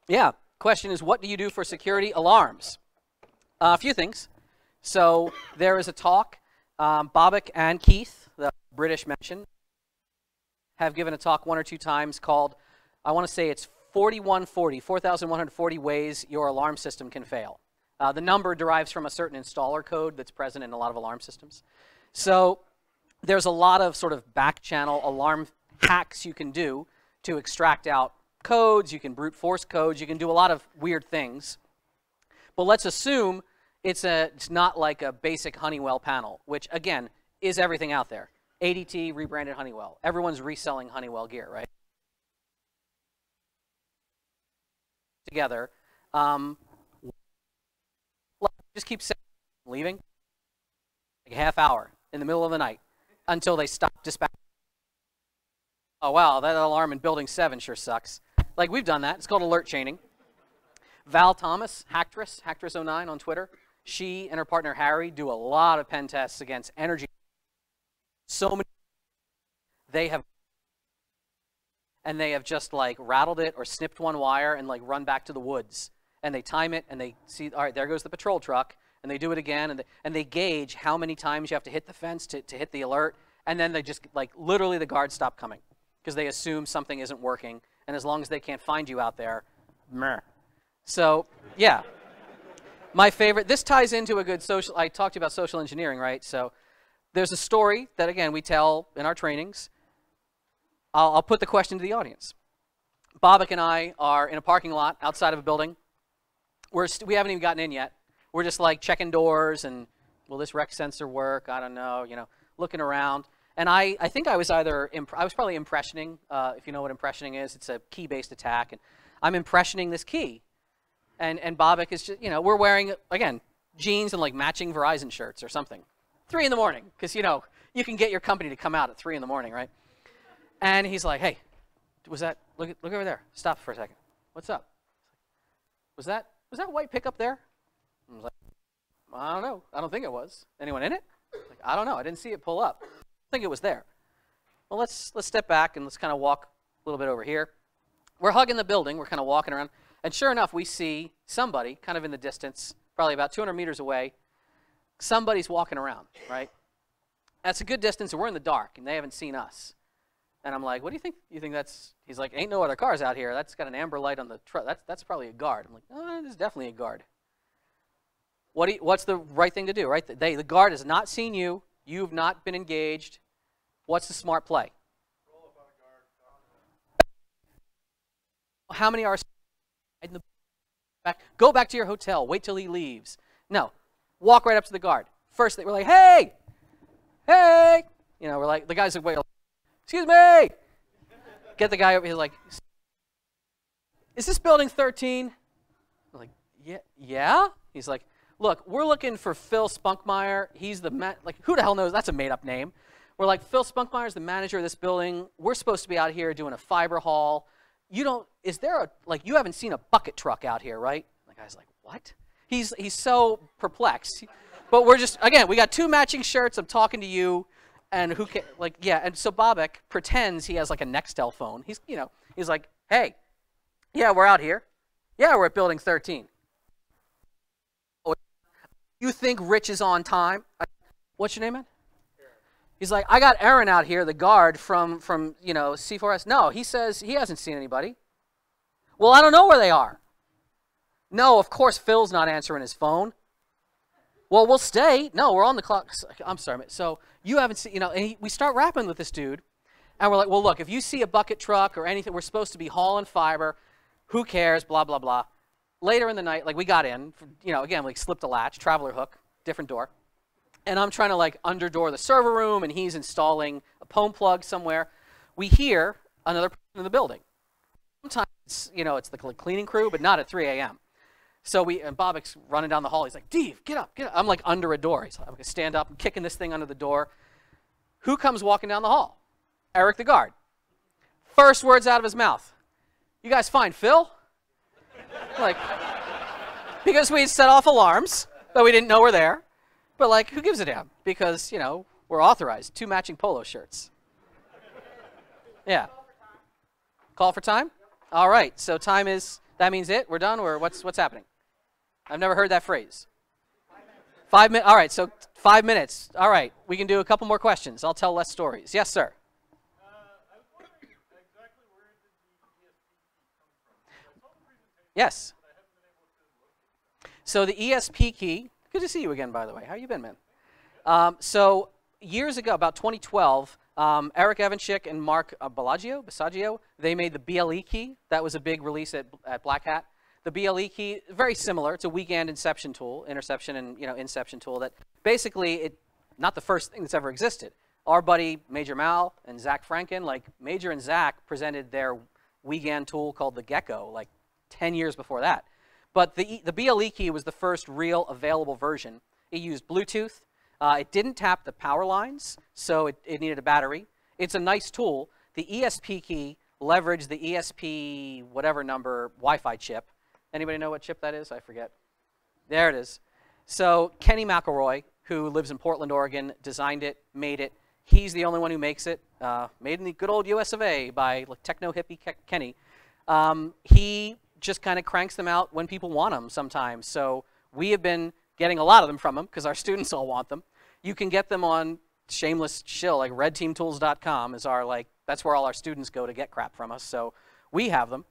Yeah. Question is, what do you do for security alarms? A few things. So there is a talk. Bobak and Keith, the British mention, have given a talk 1 or 2 times called, I want to say it's 4,140 ways your alarm system can fail. The number derives from a certain installer code that's present in a lot of alarm systems. So there's a lot of sort of back-channel alarm hacks you can do to extract out codes. You can brute force codes. You can do a lot of weird things. But let's assume it's not like a basic Honeywell panel, which, again, is everything out there. ADT rebranded Honeywell. Everyone's reselling Honeywell gear, right? Together. Just keep leaving. Like a half hour in the middle of the night until they stop dispatching. Oh, wow, that alarm in Building 7 sure sucks. Like, we've done that. It's called alert chaining. Val Thomas, Hacktress09 on Twitter, she and her partner Harry do a lot of pen tests against energy. So many they have just like rattled it or snipped one wire and like run back to the woods. And they time it and they see, all right, there goes the patrol truck, and they do it again, and they gauge how many times you have to hit the fence to hit the alert, and then they just like literally the guards stop coming because they assume something isn't working, and as long as they can't find you out there, meh. So yeah. My favorite, this ties into a good social, I talked to you about social engineering, right? So there's a story that, again, we tell in our trainings. I'll put the question to the audience. Bobak and I are in a parking lot outside of a building. We haven't even gotten in yet. We're just like checking doors and, will this rec sensor work? I don't know, you know, looking around. And I think I was I was probably impressioning, if you know what impressioning is. It's a key-based attack. And I'm impressioning this key. And Bobak is just, you know, we're wearing, again, jeans and like matching Verizon shirts or something. 3 in the morning, because, you know, you can get your company to come out at 3 in the morning, right? And he's like, hey, was that, look over there. Stop for a second. What's up? Was that white pickup there? I was like, I don't know. I don't think it was. Anyone in it? Like, I don't know. I didn't see it pull up. I think it was there. Well, let's step back and let's kind of walk a little bit over here. We're hugging the building. We're kind of walking around. And sure enough, we see somebody kind of in the distance, probably about 200 meters away. Somebody's walking around, right? That's a good distance, and we're in the dark, and they haven't seen us. And I'm like, what do you think? You think that's, he's like, ain't no other cars out here. That's got an amber light on the truck. That's probably a guard. I'm like, oh, this is definitely a guard. What's the right thing to do, right? The guard has not seen you. You've not been engaged. What's the smart play? Roll up on a guard. How many are in the Go back to your hotel. Wait till he leaves. No. Walk right up to the guard. First, they were like, hey! Hey! You know, we're like, the guy's like, wait, excuse me! Get the guy over here, like, is this building 13? We're like, yeah? He's like, look, we're looking for Phil Spunkmeyer. He's the, like, who the hell knows? That's a made-up name. We're like, Phil Spunkmeyer's the manager of this building. We're supposed to be out here doing a fiber haul. You don't, is there a, like, you haven't seen a bucket truck out here, right? The guy's like, what? He's so perplexed. But we're just, again, we got 2 matching shirts. I'm talking to you. And who can, like, yeah. And so Bobek pretends he has, like, a Nextel phone. He's, you know, he's like, hey, yeah, we're out here. Yeah, we're at building 13. Oh, you think Rich is on time? What's your name, man? He's like, I got Aaron out here, the guard from you know, C4S. No, he says he hasn't seen anybody. Well, I don't know where they are. No, of course Phil's not answering his phone. Well, we'll stay. No, we're on the clock. I'm sorry. So you haven't seen, you know, and we start rapping with this dude. And we're like, well, look, if you see a bucket truck or anything, we're supposed to be hauling fiber. Who cares? Blah, blah, blah. Later in the night, like, we got in. You know, again, like, slipped a latch, traveler hook, different door. And I'm trying to, like, underdoor the server room, and he's installing a pwn plug somewhere. We hear another person in the building. Sometimes, you know, it's the cleaning crew, but not at 3 a.m. So and Bobek's running down the hall. He's like, Dave, get up, get up. I'm, like, under a door. He's like, I'm going to stand up. I'm kicking this thing under the door. Who comes walking down the hall? Eric the guard. First words out of his mouth. You guys find Phil? Like, because we set off alarms, but we didn't know we're there. But, like, who gives a damn? Because, you know, we're authorized. 2 matching polo shirts. Yeah. Call for time? All right. So time is, that means it? We're done? Or what's happening? I've never heard that phrase. 5 minutes. All right. So 5 minutes. All right. We can do a couple more questions. I'll tell less stories. Yes, sir. I was wondering exactly where did the ESP key come from? I saw the presentation, Yes. but I haven't been able to locate it. So the ESP key, good to see you again, by the way. How you been, man? So years ago, about 2012, Eric Evanchik and Mark Bellagio, they made the BLE key. That was a big release at Black Hat. The BLE key, very similar. It's a weekend inception tool, interception and, you know, inception tool that basically, not the first thing that's ever existed. Our buddy Major Mal and Zach Franken, like Major and Zach presented their weekend tool called the Gecko like 10 years before that. But the BLE key was the first real available version. It used Bluetooth. It didn't tap the power lines, so it needed a battery. It's a nice tool. The ESP key leveraged the ESP whatever number Wi-Fi chip. Anybody know what chip that is? I forget. There it is. So Kenny McElroy, who lives in Portland, Oregon, designed it, made it. He's the only one who makes it. Made in the good old US of A by techno hippie Kenny. He just kind of cranks them out when people want them sometimes. So we have been getting a lot of them from him because our students all want them. You can get them on shameless shill, like redteamtools.com is our, like, that's where all our students go to get crap from us. So we have them.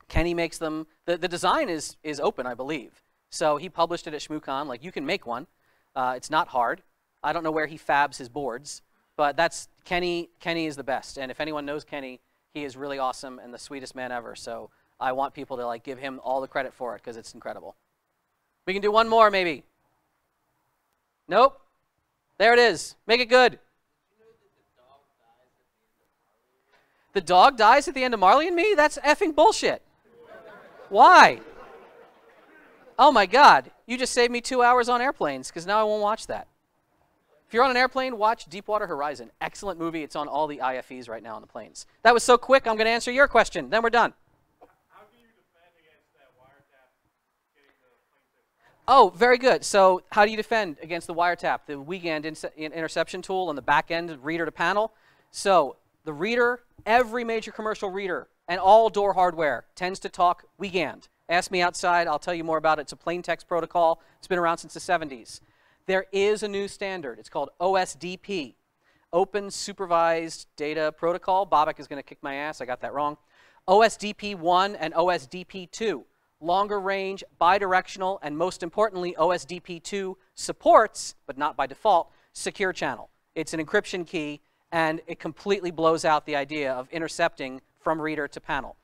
Kenny makes them. The design is open, I believe. So he published it at ShMooCon. Like, you can make one. It's not hard. I don't know where he fabs his boards, but that's Kenny. Kenny is the best. And if anyone knows Kenny, he is really awesome and the sweetest man ever. So I want people to, like, give him all the credit for it because it's incredible. We can do one more, maybe. Nope. There it is. Make it good. The dog dies at the end of Marley and Me? That's effing bullshit. Why? Oh my God. You just saved me 2 hours on airplanes because now I won't watch that. If you're on an airplane, watch Deepwater Horizon. Excellent movie. It's on all the IFEs right now on the planes. That was so quick, I'm going to answer your question. Then we're done. How do you defend against that wiretap getting the plane fixed? Oh, very good. So how do you defend against the wiretap? The weekend interception tool on the back end, reader to panel. So the reader, every major commercial reader and all door hardware tends to talk weekend. Ask me outside. I'll tell you more about it. It's a plain text protocol. It's been around since the 70s. There is a new standard. It's called OSDP, Open Supervised Data Protocol. Bobek is going to kick my ass. I got that wrong. OSDP 1 and OSDP 2. Longer range, bidirectional, and most importantly, OSDP 2 supports, but not by default, secure channel. It's an encryption key, and it completely blows out the idea of intercepting from reader to panel.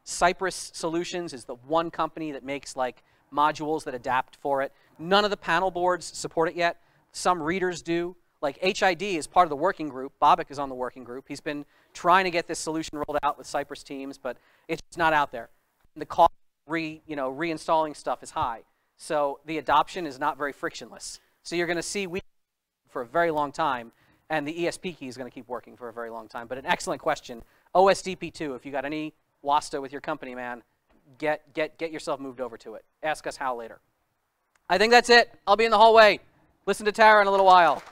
Cypress Solutions is the one company that makes like modules that adapt for it. None of the panel boards support it yet. Some readers do. Like HID is part of the working group. Bobak is on the working group. He's been trying to get this solution rolled out with Cypress teams, but it's not out there. The cost of reinstalling stuff is high. So the adoption is not very frictionless. So you're going to see for a very long time, and the ESP key is going to keep working for a very long time. But an excellent question. OSDP2, if you got any WASTA with your company, man, get yourself moved over to it. Ask us how later. I think that's it. I'll be in the hallway. Listen to Tara in a little while.